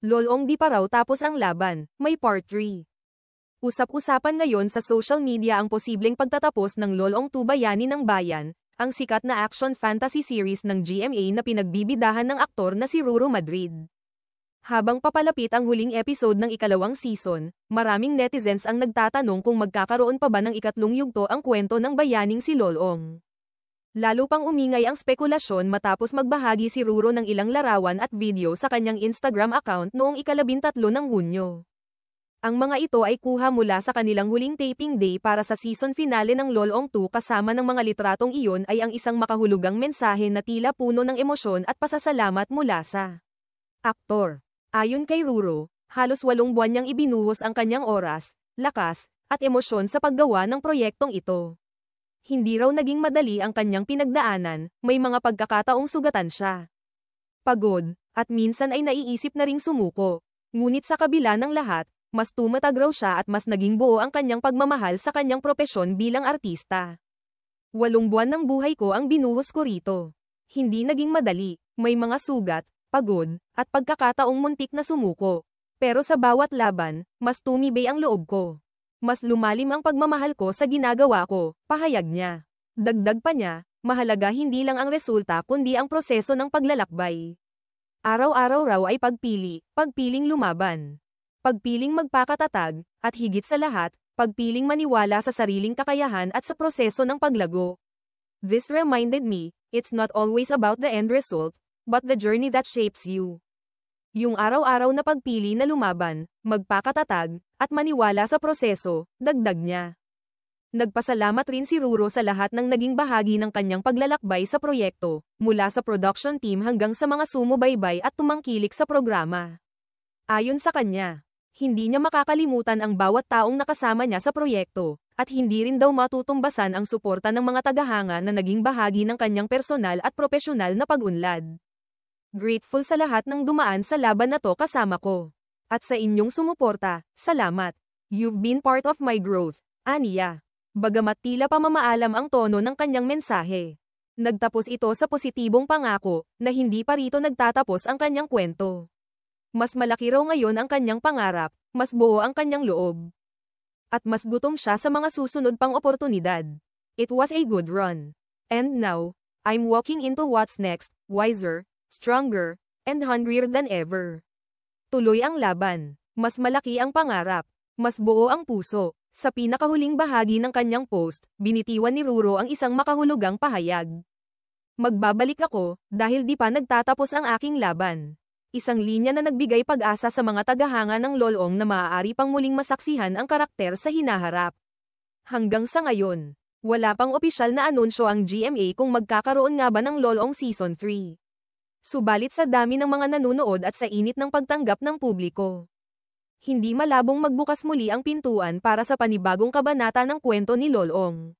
Lolong di pa raw tapos ang laban, may part 3. Usap-usapan ngayon sa social media ang posibleng pagtatapos ng Lolong 2 Bayani ng Bayan, ang sikat na action fantasy series ng GMA na pinagbibidahan ng aktor na si Ruro Madrid. Habang papalapit ang huling episode ng ikalawang season, maraming netizens ang nagtatanong kung magkakaroon pa ba ng ikatlong yugto ang kwento ng bayaning si Lolong. Lalo pang umingay ang spekulasyon matapos magbahagi si Ruro ng ilang larawan at video sa kanyang Instagram account noong ika-13 ng Hunyo. Ang mga ito ay kuha mula sa kanilang huling taping day para sa season finale ng Lolong 2 kasama ng mga litratong iyon ay ang isang makahulugang mensahe na tila puno ng emosyon at pasasalamat mula sa aktor. Ayon kay Ruro, halos 8 buwan niyang ibinuhos ang kanyang oras, lakas, at emosyon sa paggawa ng proyektong ito. Hindi raw naging madali ang kanyang pinagdaanan, may mga pagkakataong sugatan siya. Pagod, at minsan ay naiisip na ring sumuko. Ngunit sa kabila ng lahat, mas tumatag raw siya at mas naging buo ang kanyang pagmamahal sa kanyang propesyon bilang artista. 8 buwan ng buhay ko ang binuhos ko rito. Hindi naging madali, may mga sugat, pagod, at pagkakataong muntik na sumuko. Pero sa bawat laban, mas tumibay ang loob ko. Mas lumalim ang pagmamahal ko sa ginagawa ko, pahayag niya. Dagdag pa niya, mahalaga hindi lang ang resulta kundi ang proseso ng paglalakbay. Araw-araw raw ay pagpiling lumaban. Pagpiling magpakatatag, at higit sa lahat, pagpiling maniwala sa sariling kakayahan at sa proseso ng paglago. This reminded me, it's not always about the end result, but the journey that shapes you. Yung araw-araw na pagpili na lumaban, magpakatatag, at maniwala sa proseso, dagdag niya. Nagpasalamat rin si Ruro sa lahat ng naging bahagi ng kanyang paglalakbay sa proyekto, mula sa production team hanggang sa mga sumubaybay at tumangkilik sa programa. Ayon sa kanya, hindi niya makakalimutan ang bawat taong nakasama niya sa proyekto, at hindi rin daw matutumbasan ang suporta ng mga tagahanga na naging bahagi ng kanyang personal at propesyonal na pag-unlad. Grateful sa lahat ng dumaan sa laban na to kasama ko. At sa inyong sumuporta, salamat. You've been part of my growth, aniya. Bagamat tila pamamaalam ang tono ng kanyang mensahe. Nagtapos ito sa positibong pangako, na hindi pa rito nagtatapos ang kanyang kwento. Mas malaki raw ngayon ang kanyang pangarap, mas buo ang kanyang loob. At mas gutom siya sa mga susunod pang oportunidad. It was a good run. And now, I'm walking into what's next, wiser, stronger, and hungrier than ever. Tuloy ang laban. Mas malaki ang pangarap. Mas buo ang puso. Sa pinakahuling bahagi ng kanyang post, binitiwan ni Ruro ang isang makahulugang pahayag. Magbabalik ako, dahil di pa nagtatapos ang aking laban. Isang linya na nagbigay pag-asa sa mga tagahanga ng Lolong na maaari pang muling masaksihan ang karakter sa hinaharap. Hanggang sa ngayon, wala pang opisyal na anunsyo ang GMA kung magkakaroon nga ba ng Lolong Season 3. Subalit sa dami ng mga nanunood at sa init ng pagtanggap ng publiko, hindi malabong magbukas muli ang pintuan para sa panibagong kabanata ng kwento ni Lolong.